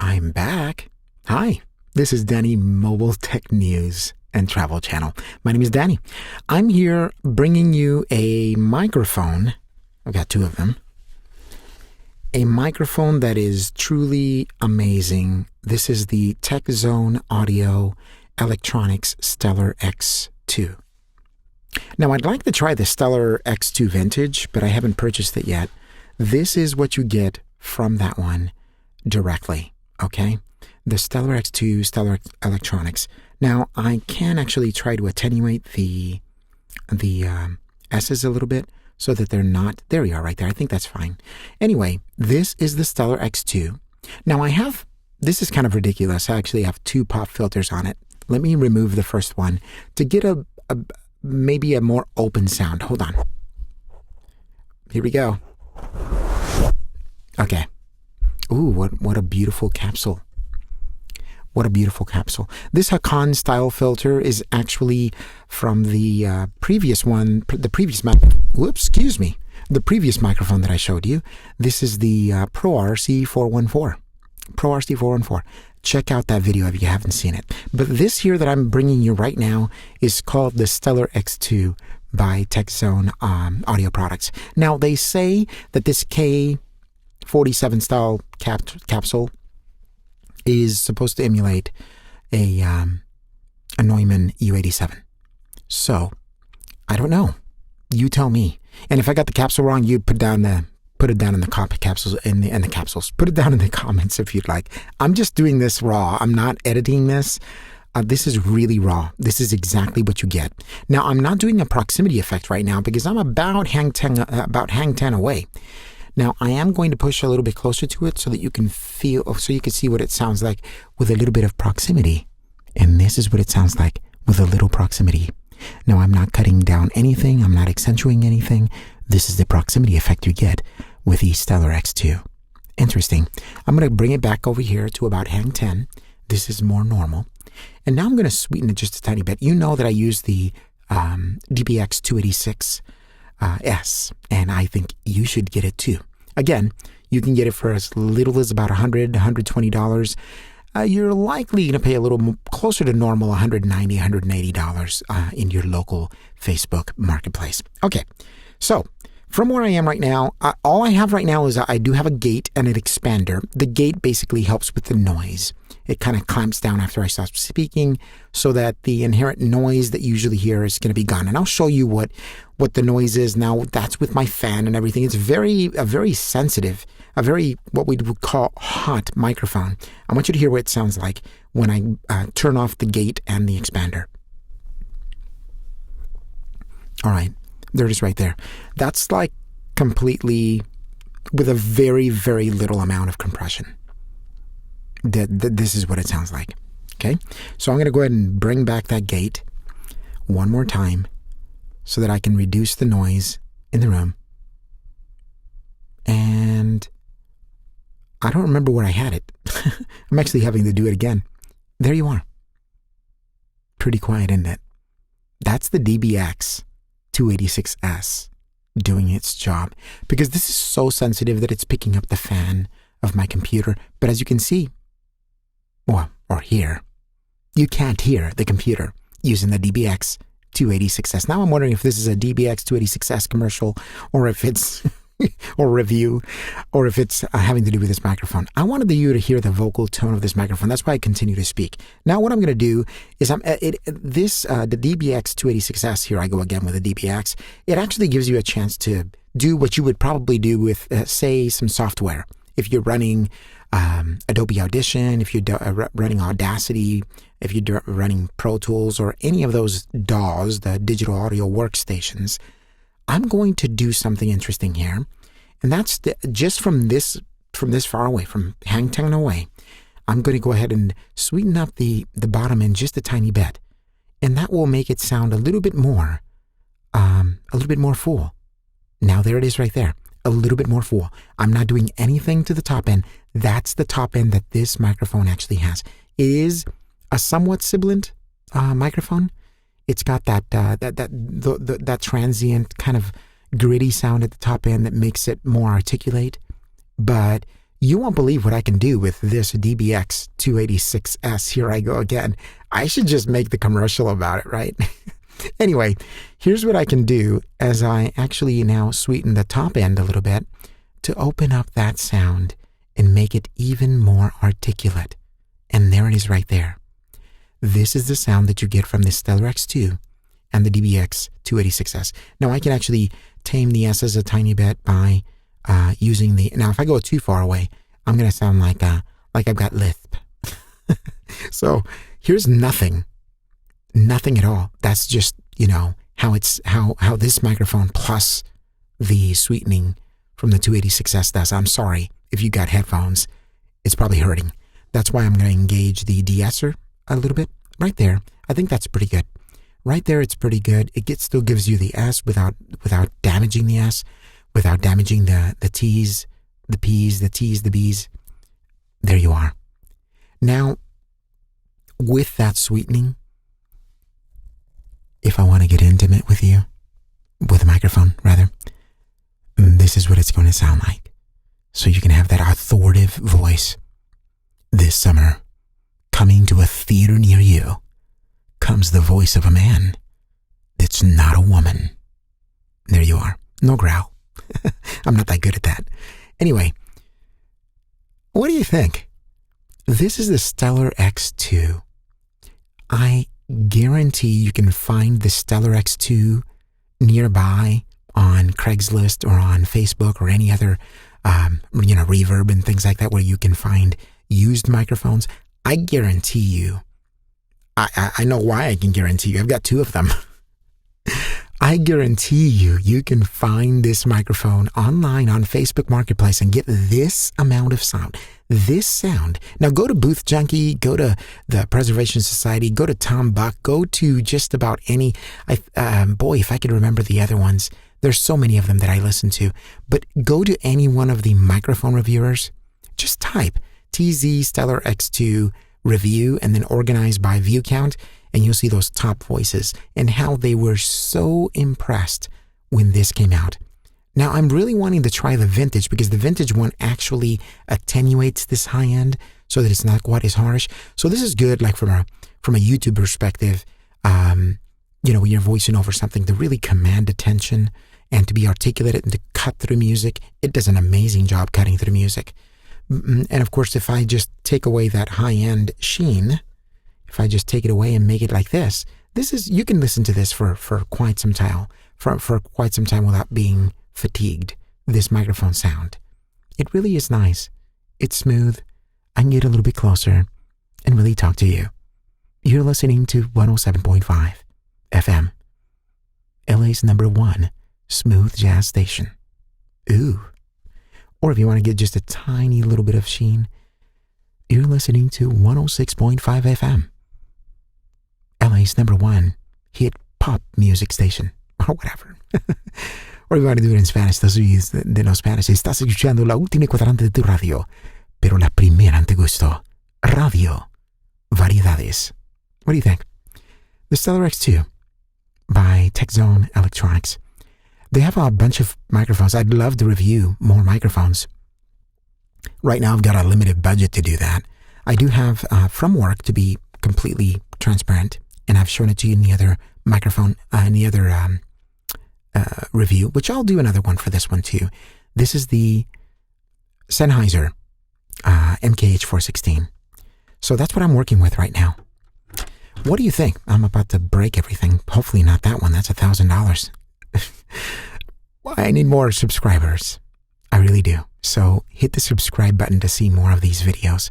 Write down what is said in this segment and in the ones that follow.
I'm back. Hi, this is Danny, Mobile Tech News and Travel Channel. My name is Danny. I'm here bringing you a microphone. I've got two of them. A microphone that is truly amazing. This is the Tech Zone Audio Electronics Stellar X2. Now, I'd like to try the Stellar X2 Vintage, but I haven't purchased it yet. This is what you get from that one directly, okay? The Stellar X2 Stellar Electronics. Now, I can actually try to attenuate the S's a little bit so that they're not, there we are right there. I think that's fine. Anyway, this is the Stellar X2. Now, this is kind of ridiculous. I actually have two pop filters on it. Let me remove the first one to get maybe a more open sound. Hold on. Here we go. Okay. Ooh, what a beautiful capsule. What a beautiful capsule. This Hakan style filter is actually from the previous one, the previous microphone that I showed you. This is the Pro RC414. Pro RC414. Check out that video if you haven't seen it. But this here that I'm bringing you right now is called the Stellar X2 by TechZone Audio Products. Now, they say that this K47 style capsule is supposed to emulate a Neumann U87. So, I don't know. You tell me. And if I got the capsule wrong, you put it down in the capsules in the capsules. Put it down in the comments if you'd like. I'm just doing this raw. I'm not editing this. This is really raw. This is exactly what you get. Now, I'm not doing a proximity effect right now because I'm about hang 10 away. Now, I am going to push a little bit closer to it so that you can see what it sounds like with a little bit of proximity. And this is what it sounds like with a little proximity. Now, I'm not cutting down anything. I'm not accentuating anything. This is the proximity effect you get with the Stellar X2. Interesting. I'm going to bring it back over here to about hang 10. This is more normal. And now I'm going to sweeten it just a tiny bit. You know that I use the DBX 286 S, and I think you should get it too. Again, you can get it for as little as about $100, $120. You're likely going to pay a little closer to normal, $190, $180 in your local Facebook marketplace. Okay, so from where I am right now, all I have right now is I do have a gate and an expander. The gate basically helps with the noise. It kind of clamps down after I stop speaking so that the inherent noise that you usually hear is going to be gone. And I'll show you what the noise is now. That's with my fan and everything. It's a very sensitive, what we would call hot microphone. I want you to hear what it sounds like when I turn off the gate and the expander. All right. There it is right there. That's like completely with a very, very little amount of compression. This is what it sounds like. Okay? So I'm going to go ahead and bring back that gate one more time so that I can reduce the noise in the room. And I don't remember where I had it. I'm actually having to do it again. There you are. Pretty quiet, isn't it? That's the DBX 286S doing its job, because this is so sensitive that it's picking up the fan of my computer. But as you can see, or hear, you can't hear the computer using the DBX 286S. Now I'm wondering if this is a DBX 286S commercial or if it's or review, or if it's having to do with this microphone. I wanted you to hear the vocal tone of this microphone. That's why I continue to speak. Now what I'm going to do is the DBX 286S, here I go again with the DBX, it actually gives you a chance to do what you would probably do with, say, some software. If you're running Adobe Audition, if you're running Audacity, if you're running Pro Tools, or any of those DAWs, the digital audio workstations, I'm going to do something interesting here, and that's just from this far away, from hang 10 away, I'm going to go ahead and sweeten up the bottom end just a tiny bit, and that will make it sound a little bit more full. Now there it is right there, a little bit more full. I'm not doing anything to the top end. That's the top end that this microphone actually has. It is a somewhat sibilant microphone. It's got that transient kind of gritty sound at the top end that makes it more articulate, but You won't believe what I can do with this DBX 286S. Here I go again. I should just make the commercial about it, right? Anyway, here's what I can do as I actually now sweeten the top end a little bit to open up that sound and make it even more articulate. And there it is right there. This is the sound that you get from the Stellar X2 and the DBX 286S. Now I can actually tame the S's a tiny bit by using the... Now if I go too far away, I'm going to sound like I've got lisp. So here's nothing at all. That's just, how this microphone plus the sweetening from the 286S does. I'm sorry if you got headphones. It's probably hurting. That's why I'm going to engage the de-esser a little bit right there. I think that's pretty good. Right there, it's pretty good. It still gives you the S without damaging the S, without damaging the T's, the P's, the T's, the B's. There you are. Now, with that sweetening, if I want to get intimate with you, with a microphone, rather, this is what it's going to sound like. So you can have that authoritative voice. This summer, coming to a theater near you, comes the voice of a man that's not a woman. There you are. No growl. I'm not that good at that. Anyway, what do you think? This is the Stellar X2. I guarantee you can find the Stellar X2 nearby on Craigslist or on Facebook or any other, Reverb and things like that where you can find used microphones. I guarantee you, I know why I can guarantee you. I've got 2 of them. I guarantee you can find this microphone online on Facebook Marketplace and get this amount of sound. This sound. Now go to Booth Junkie, go to the Preservation Society, go to Tom Buck, go to just about any, if I could remember the other ones. There's so many of them that I listen to. But go to any one of the microphone reviewers. Just type TZ Stellar X2 review and then organize by view count, and you'll see those top voices and how they were so impressed when this came out. Now, I'm really wanting to try the vintage because the vintage one actually attenuates this high end so that it's not quite as harsh. So this is good, like from a YouTube perspective, when you're voicing over something to really command attention and to be articulate and to cut through music. It does an amazing job cutting through music. And of course, if I just take away that high-end sheen, if I just take it away and make it like this is, you can listen to this for quite some time, for quite some time without being fatigued, this microphone sound. It really is nice. It's smooth. I can get a little bit closer and really talk to you. You're listening to 107.5 FM, LA's #1 smooth jazz station. Ooh. Or if you want to get just a tiny little bit of sheen, you're listening to 106.5 FM, LA's #1 hit pop music station, or whatever. Or if you want to do it in Spanish, those of you that know Spanish, estás escuchando la última cuadrante de tu radio, pero la primera ante gusto, Radio Variedades. What do you think? The Stellar X2 by TechZone Electronics. They have a bunch of microphones. I'd love to review more microphones. Right now, I've got a limited budget to do that. I do have, from work, to be completely transparent, and I've shown it to you in the other microphone, review, which I'll do another one for this one too. This is the Sennheiser MKH416. So that's what I'm working with right now. What do you think? I'm about to break everything. Hopefully not that one. That's $1,000. I need more subscribers. I really do. So hit the subscribe button to see more of these videos.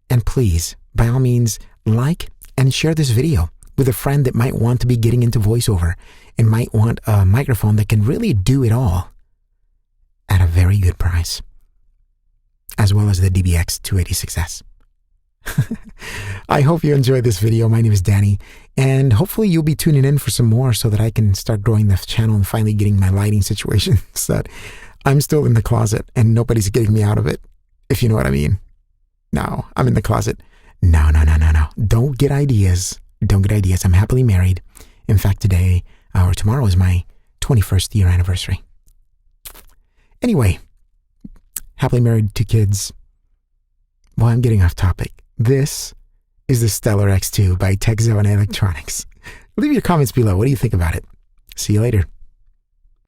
And please, by all means, like and share this video with a friend that might want to be getting into voiceover and might want a microphone that can really do it all at a very good price, as well as the DBX 286S. I hope you enjoyed this video. My name is Danny, and hopefully you'll be tuning in for some more so that I can start growing the channel and finally getting my lighting situation so that I'm still in the closet and nobody's getting me out of it, if you know what I mean. No, I'm in the closet. No. Don't get ideas. I'm happily married. In fact, today or tomorrow is my 21st year anniversary. Anyway, happily married, 2 kids, Well, I'm getting off topic. This is the Stellar X2 by TechZone Electronics. Leave your comments below. What do you think about it? See you later.